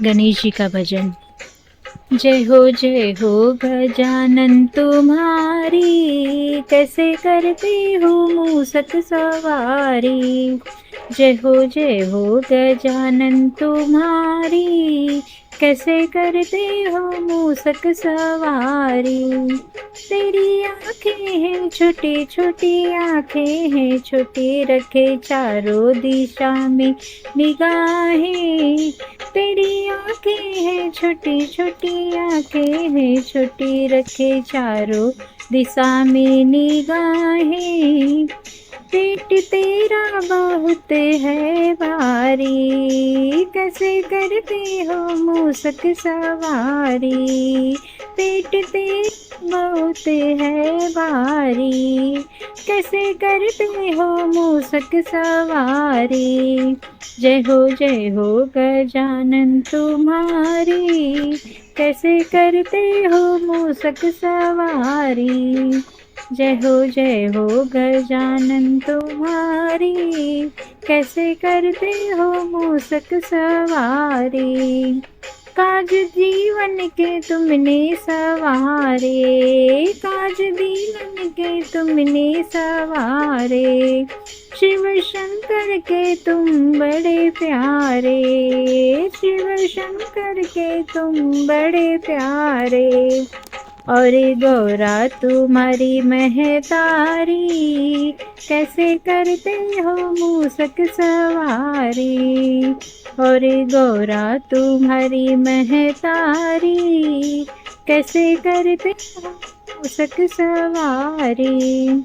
गणेश जी का भजन। जय हो गजानन तुम्हारी, कैसे करते हो मूसक सवारी। जय हो गजानन तुम्हारी, कैसे करते हो मूसक सवारी। तेरी आँखें हैं छोटी छोटी, आँखें हैं छोटी, रखे चारों दिशा में निगाहें। तेरी आँखें हैं छोटी छोटी, आँखें हैं छोटी, रखे चारों दिशा में निगाहें। पेट तेरा बहुत है भारी, कैसे करते हो मूसक सवारी। पेट तेरा बहुत है भारी, कैसे करते हो मूसक सवारी। जय हो गजानन तुम्हारी, कैसे करते हो मूसक सवारी। जय हो गजानन तुम्हारी, कैसे करते हो मूसक सवारी। काज जीवन के तुमने सवारे, काज जीवन के तुमने सवारे। शिव शंकर के तुम बड़े प्यारे, शिव शंकर के तुम बड़े प्यारे। और गौरा तुम्हारी महतारी, कैसे करते हो मूसक सवारी। और गौरा तुम्हारी महतारी, कैसे करते हो मूसक सवारी।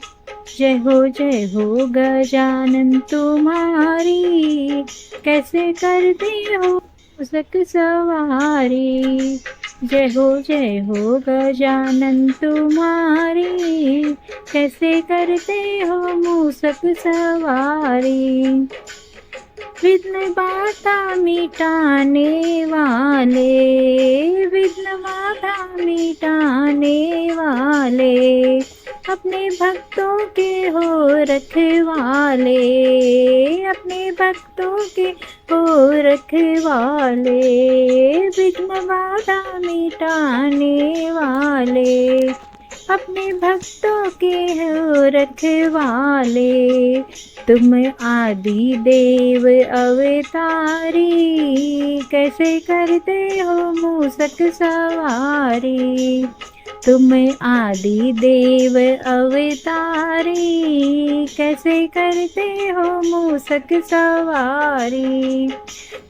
जय हो गजानन तुम्हारी, कैसे करते हो मूसक सवारी। जय हो गजानन तुम्हारी, कैसे करते हो मूसक सवारी। विघ्न बाधा मिटाने वाले, विघ्न बाधा मिटाने वाले, अपने भक्तों के हो रखवाले, अपने भक्तों के हो रखवाले। विघ्न बाधा मिटाने वाले, अपने भक्तों के हो रखवाले। तुम आदि देव अवतारी, कैसे करते हो मूसक सवारी। तुम आदि देव अवतारी, कैसे करते हो मूसक सवारी।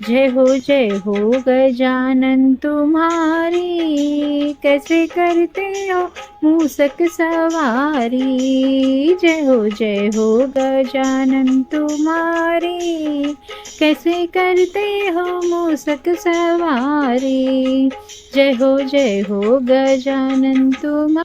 जय हो गजानन तुम्हारी, कैसे करते हो मूसक सवारी। जय हो गजानन तुम्हारी, कैसे करते हो मूसक सवारी। जय हो गजानन तुम्हारी।